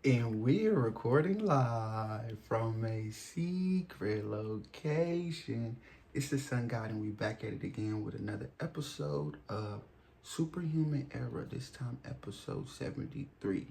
And we're recording live from a secret location. It's the Sungod, and we back at it again with another episode of Superhuman Era, this time episode 73.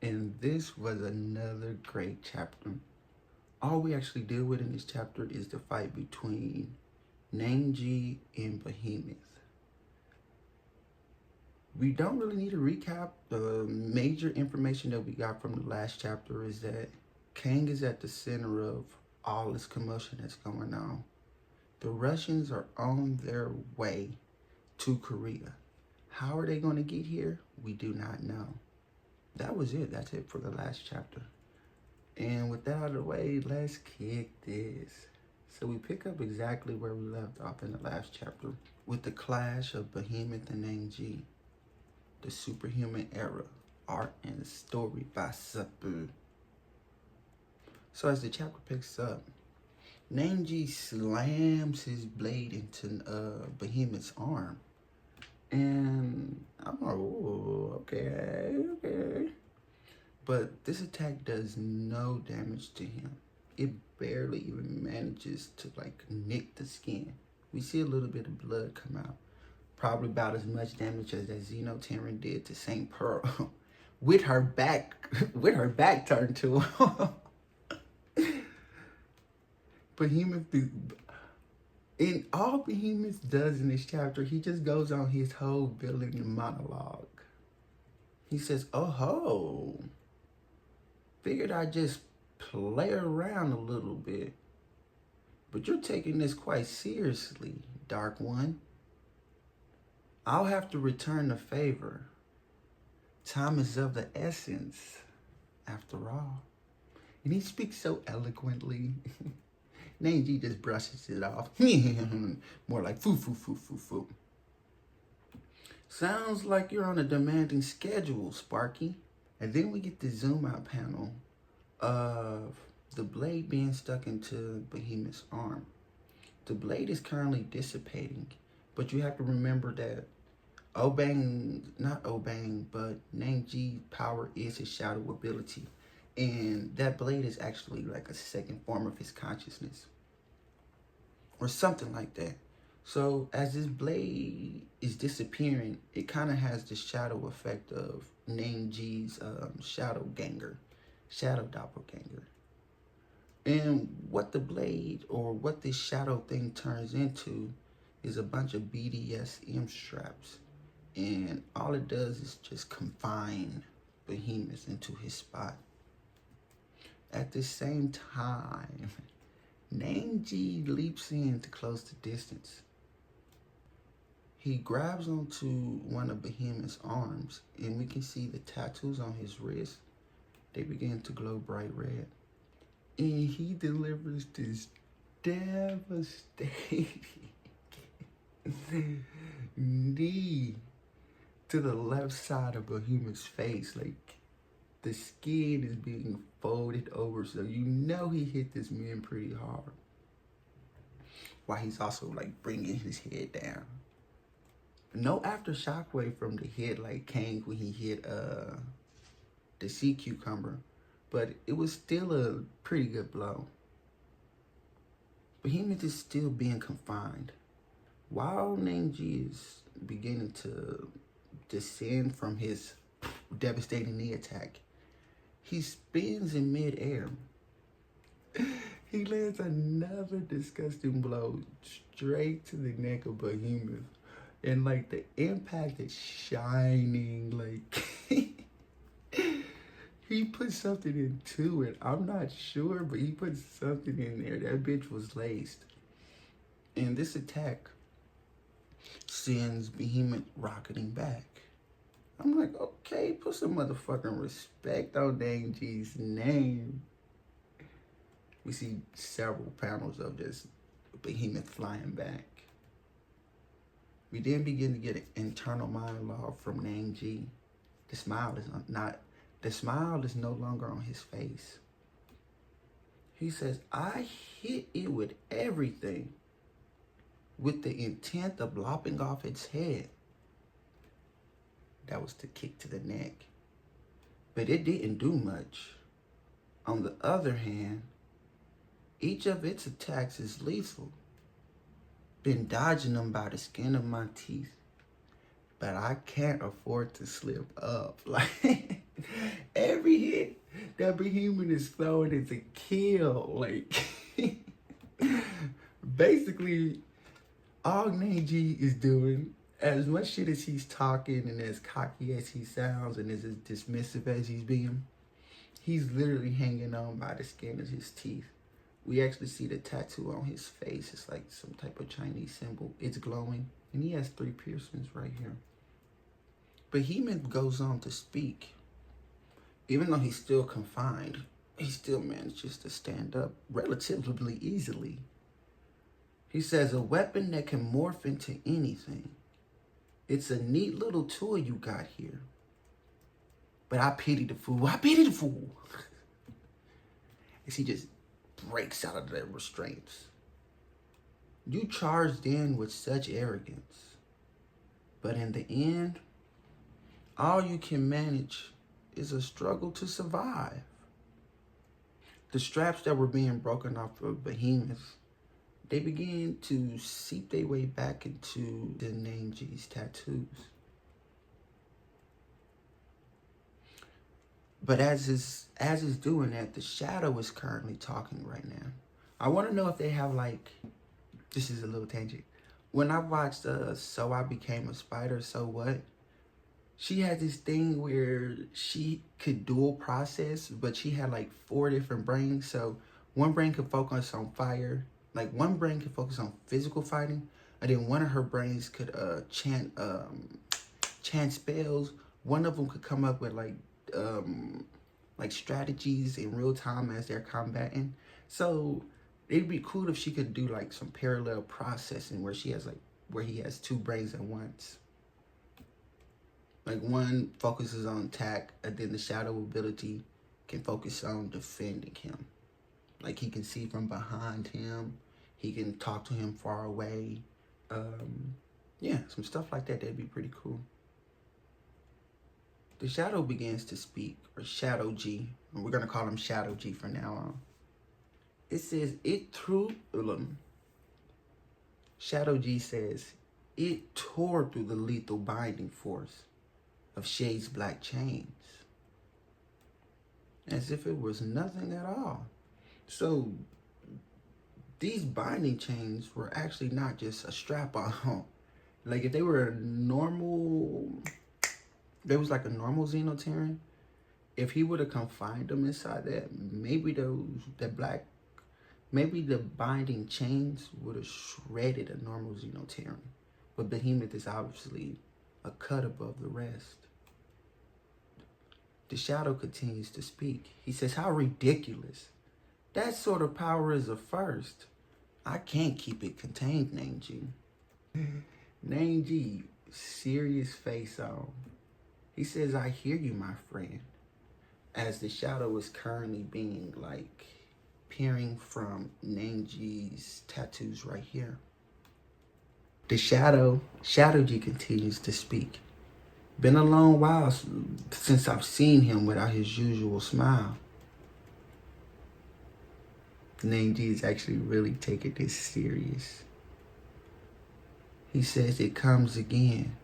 And this was another great chapter. All we actually deal with in this chapter is the fight between Nan-ki and Behemoth. We don't really need to recap. The major information that we got from the last chapter is that Kang is at the center of all this commotion that's going on. The Russians are on their way to Korea. How are they going to get here? We do not know. That was it. That's it for the last chapter. And with that out of the way, let's kick this. So we pick up exactly where we left off in the last chapter with the clash of Behemoth and Nan-ki. The Superhuman Era, art and story by Super. So as the chapter picks up, Nan-ki slams his blade into Behemoth's arm. And I'm like, oh, okay. But this attack does no damage to him. It barely even manages to nick the skin. We see a little bit of blood come out. Probably about as much damage as that Xenoterran did to St. Pearl with her back turned to him. Behemoth, in all Behemoth does in this chapter, he just goes on his whole villain monologue. He says, "Oh ho, figured I'd just play around a little bit, but you're taking this quite seriously, Dark One. I'll have to return the favor. Time is of the essence, after all." And he speaks so eloquently. Nan-ki just brushes it off. More like foo, foo, foo, foo, foo. Sounds like you're on a demanding schedule, Sparky. And then we get the zoom out panel of the blade being stuck into Behemoth's arm. The blade is currently dissipating, but you have to remember that but Nan-ki's power is his shadow ability. And that blade is actually like a second form of his consciousness. Or something like that. So as this blade is disappearing, it kind of has the shadow effect of Nan-ki's shadow doppelganger. And what the blade, or what this shadow thing turns into, is a bunch of BDSM straps. And all it does is just confine Behemoth into his spot. At the same time, Nan-ki leaps in to close the distance. He grabs onto one of Behemoth's arms, and we can see the tattoos on his wrist. They begin to glow bright red. And he delivers this devastating knee to the left side of Behemoth's face. Like, the skin is being folded over, so you know he hit this man pretty hard. While he's also bringing his head down. No aftershock wave from the hit like Kang when he hit the sea cucumber, but it was still a pretty good blow. Behemoth is still being confined. While Nan-ki is beginning to descend from his devastating knee attack, he spins in midair. He lands another disgusting blow straight to the neck of Behemoth. And the impact is shining. He put something into it. I'm not sure, but he put something in there. That bitch was laced. And this attack sends Behemoth rocketing back. I'm like, okay, put some motherfucking respect on Nan-ki's name. We see several panels of just Behemoth flying back. We then begin to get an internal monologue from Nan-ki. The smile is no longer on his face. He says, "I hit it with everything, with the intent of lopping off its head." That was the kick to the neck. but it didn't do much. On the other hand, each of its attacks is lethal. Been dodging them by the skin of my teeth, but I can't afford to slip up. Like, every hit that Behemoth is throwing is a kill. Like, basically, all Nan-ki is doing, as much shit as he's talking and as cocky as he sounds and as dismissive as he's being, he's literally hanging on by the skin of his teeth. We actually see the tattoo on his face. It's like some type of Chinese symbol. It's glowing. And he has 3 piercings right here. Behemoth goes on to speak. Even though he's still confined, he still manages to stand up relatively easily. He says, a weapon that can morph into anything. It's a neat little tool you got here. But I pity the fool. I pity the fool. As he just breaks out of their restraints. You charged in with such arrogance. But in the end, all you can manage is a struggle to survive. The straps that were being broken off of Behemoth, they began to seep their way back into the Nan-ki's tattoos. But as it's doing that, the shadow is currently talking right now. I want to know if they have, like, this is a little tangent. When I watched So I Became a Spider, So What? She had this thing where she could dual process, but she had like 4 different brains. So one brain could focus on fire, like one brain could focus on physical fighting, and then one of her brains could chant spells. One of them could come up with like strategies in real time as they're combating. So it'd be cool if she could do like some parallel processing where he has 2 brains at once. Like one focuses on attack, and then the shadow ability can focus on defending him. Like he can see from behind him. He can talk to him far away. Yeah, some stuff like that. That'd be pretty cool. The shadow begins to speak, or Shadow G. And we're going to call him Shadow G from now on. It says, Shadow G says, it tore through the lethal binding force of Shade's black chains, as if it was nothing at all. So these binding chains were actually not just a strap on. Like if they were there was like a normal Xenoterran, if he would have confined them inside that, maybe the binding chains would have shredded a normal Xenoterran. But Behemoth is obviously a cut above the rest. The shadow continues to speak. He says, how ridiculous. That sort of power is a first. I can't keep it contained, Nan-ki. Nan-ki, serious face on. He says, I hear you, my friend. As the shadow is currently being like peering from Nan-ki's tattoos right here. The Shadow G continues to speak. Been a long while since I've seen him without his usual smile. Nan-ki is actually really taking this serious. He says it comes again.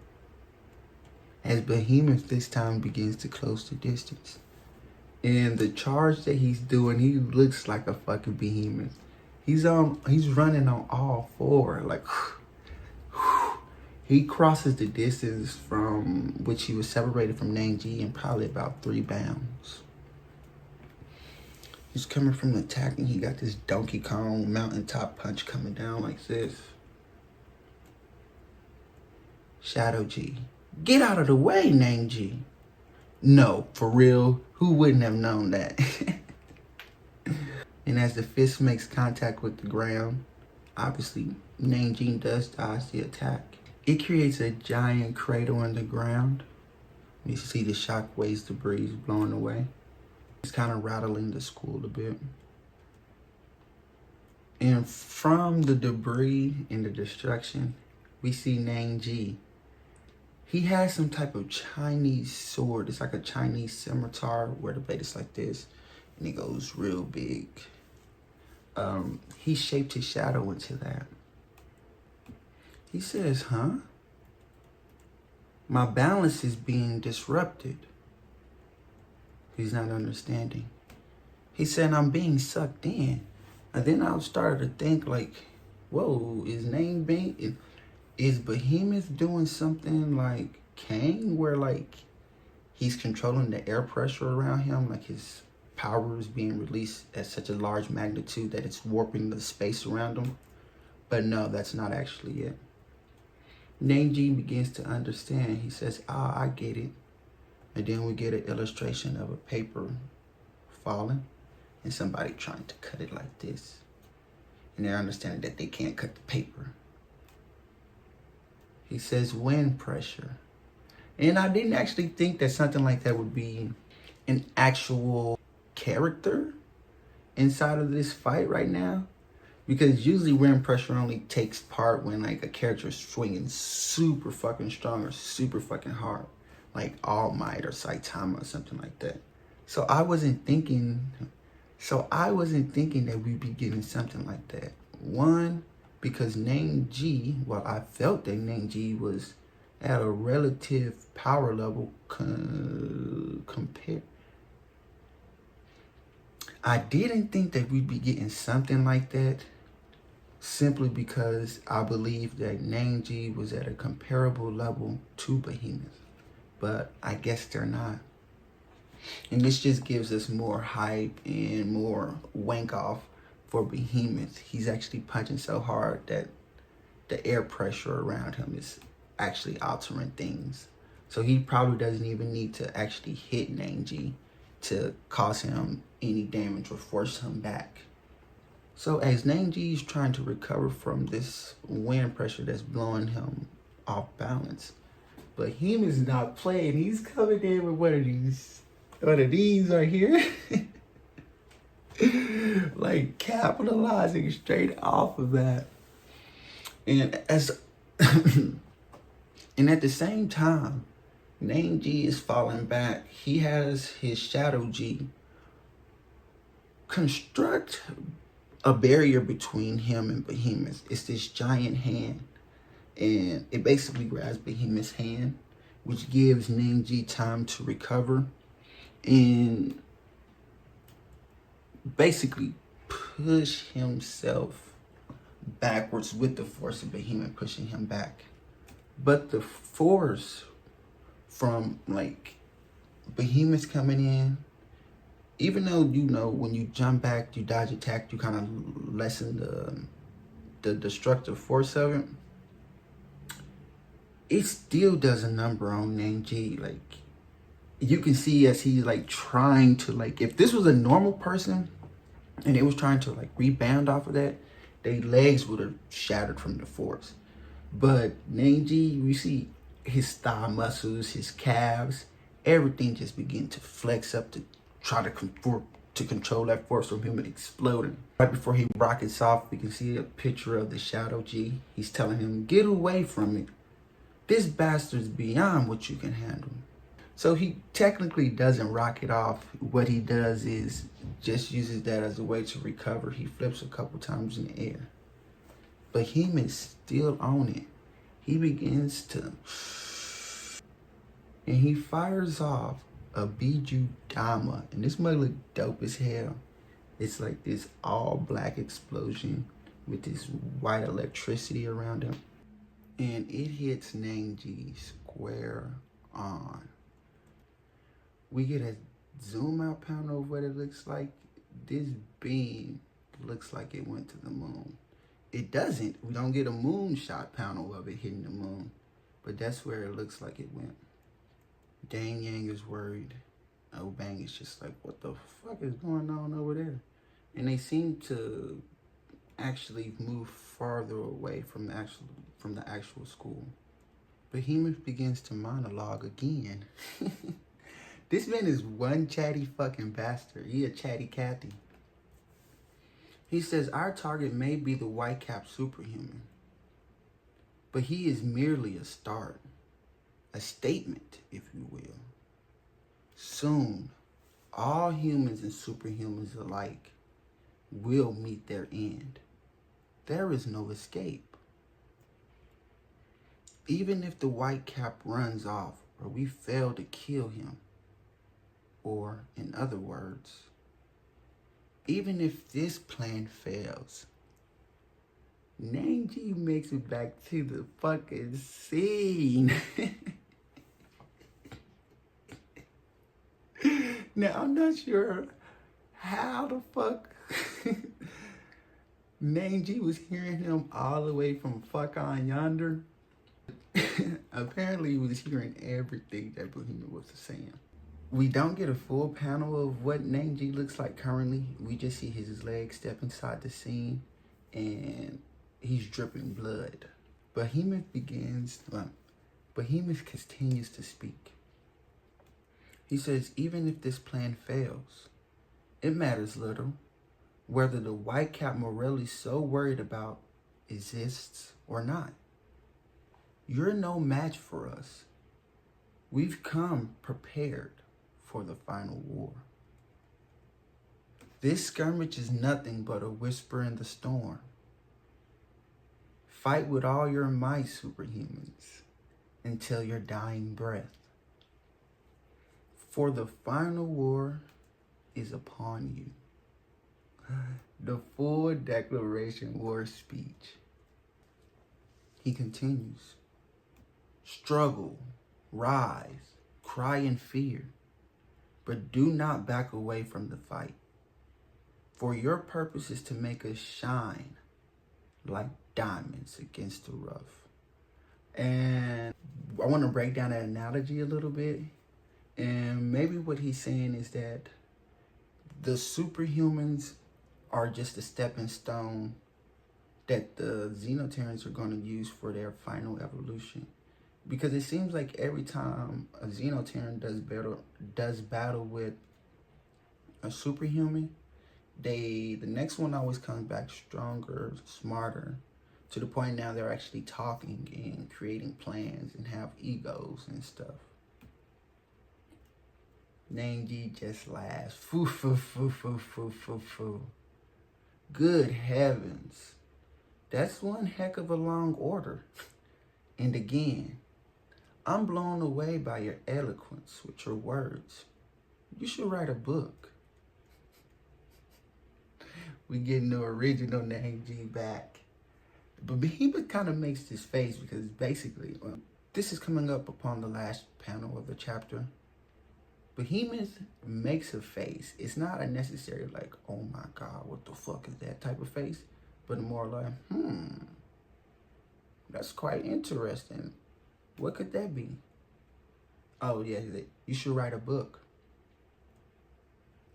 As Behemoth this time begins to close the distance. And the charge that he's doing, he looks like a fucking Behemoth. He's running on all 4, like he crosses the distance from which he was separated from Nan-ki in probably about 3 bounds. He's coming from the attack, and he got this Donkey Kong mountaintop punch coming down like this. Shadow G, get out of the way, Nan-ki. No, for real, who wouldn't have known that? And as the fist makes contact with the ground, obviously Nan-ki does dodge the attack. It creates a giant crater on the ground. You see the shockwaves, the breeze blowing away. It's kind of rattling the school a bit. And from the debris and the destruction, we see Nan-ki. He has some type of Chinese sword. It's like a Chinese scimitar where the blade is like this and it goes real big. He shaped his shadow into that. He says, huh? My balance is being disrupted. He's not understanding. He said, I'm being sucked in. And then I started to think like, whoa, is Behemoth doing something like Kang where like he's controlling the air pressure around him, like his power is being released at such a large magnitude that it's warping the space around him? But no, that's not actually it. Nan-ki begins to understand. He says, I get it. And then we get an illustration of a paper falling and somebody trying to cut it like this. And they're understanding that they can't cut the paper. He says wind pressure. And I didn't actually think that something like that would be an actual character inside of this fight right now. Because usually wind pressure only takes part when like a character is swinging super fucking strong or super fucking hard. Like All Might or Saitama or something like that. So I wasn't thinking that we'd be getting something like that. One, because Nan-ki, well, I felt that Nan-ki was at a relative power level compared. I didn't think that we'd be getting something like that simply because I believe that Nan-ki was at a comparable level to Behemoth. But I guess they're not. And this just gives us more hype and more wank off for Behemoth. He's actually punching so hard that the air pressure around him is actually altering things. So he probably doesn't even need to actually hit Nan-ki to cause him any damage or force him back. So as Nan-ki is trying to recover from this wind pressure that's blowing him off balance, Behemoth's not playing. He's coming in with one of these right here. Like capitalizing straight off of that. And and at the same time, Nan-ki is falling back. He has his Shadow G construct a barrier between him and Behemoth. It's this giant hand. And it basically grabs Behemoth's hand, which gives Nan-ki time to recover and basically push himself backwards with the force of Behemoth pushing him back. But the force from like Behemoth coming in, even though when you jump back, you dodge attack, you kind of lessen the destructive force of it. It still does a number on Nan-ki. Like you can see as he's like trying to like, if this was a normal person and they was trying to like rebound off of that, their legs would have shattered from the force. But Nan-ki, you see his thigh muscles, his calves, everything just begin to flex up to try to control that force from him exploding. Right before he rockets off, we can see a picture of the Shadow G. He's telling him, get away from it. This bastard's beyond what you can handle. So he technically doesn't rocket off. What he does is just uses that as a way to recover. He flips a couple times in the air. But Behemoth's still on it. He begins to... and he fires off a Biju Dama. And this might look dope as hell. It's like this all black explosion with this white electricity around him. And it hits Nan-ki square on. We get a zoom out panel of what it looks like. This beam looks like it went to the moon. It doesn't. We don't get a moonshot panel of it hitting the moon. But that's where it looks like it went. Dang Yang is worried. Oh Bang is just like, what the fuck is going on over there? And they seem to actually move farther away from the actual school. Behemoth begins to monologue again. This man is one chatty fucking bastard. He a chatty Cathy. He says, our target may be the white-cap superhuman, but he is merely a start. a statement, if you will. Soon, all humans and superhumans alike will meet their end. There is no escape. Even if the white cap runs off or we fail to kill him, or in other words, even if this plan fails, Nan-ki makes it back to the fucking scene. Now, I'm not sure how the fuck Nan-ki was hearing him all the way from fuck on yonder. Apparently, he was hearing everything that Behemoth was saying. We don't get a full panel of what Nan-ki looks like currently. We just see his legs step inside the scene, and he's dripping blood. Behemoth continues to speak. He says, even if this plan fails, it matters little whether the white cap Morelli's so worried about exists or not. You're no match for us. We've come prepared for the final war. This skirmish is nothing but a whisper in the storm. Fight with all your might, superhumans, until your dying breath. For the final war is upon you. The full declaration war speech. He continues. Struggle, rise, cry in fear, but do not back away from the fight. For your purpose is to make us shine like diamonds against the rough. And I want to break down that analogy a little bit. And maybe what he's saying is that the superhumans are just a stepping stone that the Xenoterrans are going to use for their final evolution. Because it seems like every time a Xenoterran does battle with a superhuman, the next one always comes back stronger, smarter, to the point now they're actually talking and creating plans and have egos and stuff. Nan-ki just laughs. Foo, foo, foo, foo, foo, foo, foo. Good heavens. That's one heck of a long order. And again, I'm blown away by your eloquence with your words. You should write a book. We getting the original Nan-ki back. But Behemoth kind of makes this face because basically, this is coming up upon the last panel of the chapter. Behemoth makes a face. It's not a necessary like, oh my God, what the fuck is that type of face? But more like, that's quite interesting. What could that be? Oh yeah, you should write a book.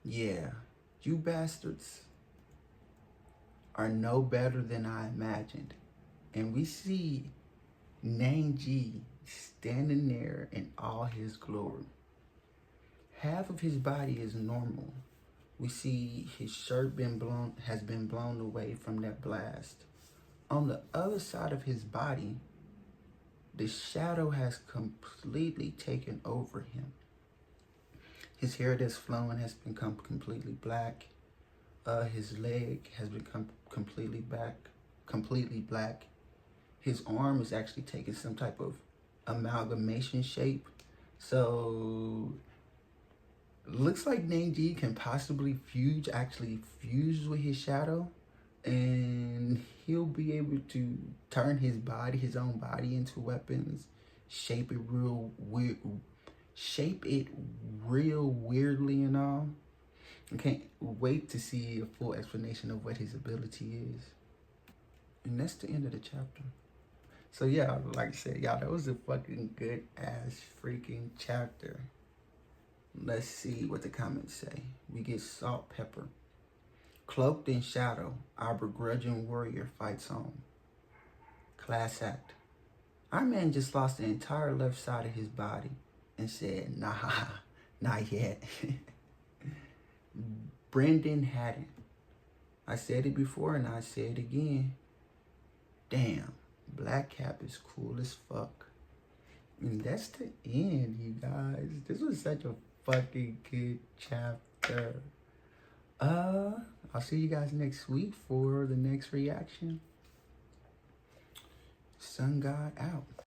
Yeah, you bastards are no better than I imagined. And we see Nan-ki standing there in all his glory. Half of his body is normal. We see his shirt has been blown away from that blast. On the other side of his body, the shadow has completely taken over him. His hair that's flowing has become completely black. His leg has become completely black. His arm is actually taking some type of amalgamation shape. So looks like Nan-ki can possibly fuse with his shadow, and he'll be able to turn his own body into weapons, shape it real weirdly and all. I can't wait to see a full explanation of what his ability is. And that's the end of the chapter. So yeah, like I said, y'all, that was a fucking good ass freaking chapter. Let's see what the comments say. We get Salt Pepper. Cloaked in shadow, our begrudging warrior fights on. Class act. Our man just lost the entire left side of his body and said, nah, not yet. Brendan Haddon. I said it before and I say it again. Damn, Black Cap is cool as fuck. And that's the end, you guys. This was such a fucking good chapter. I'll see you guys next week for the next reaction. Sungod out.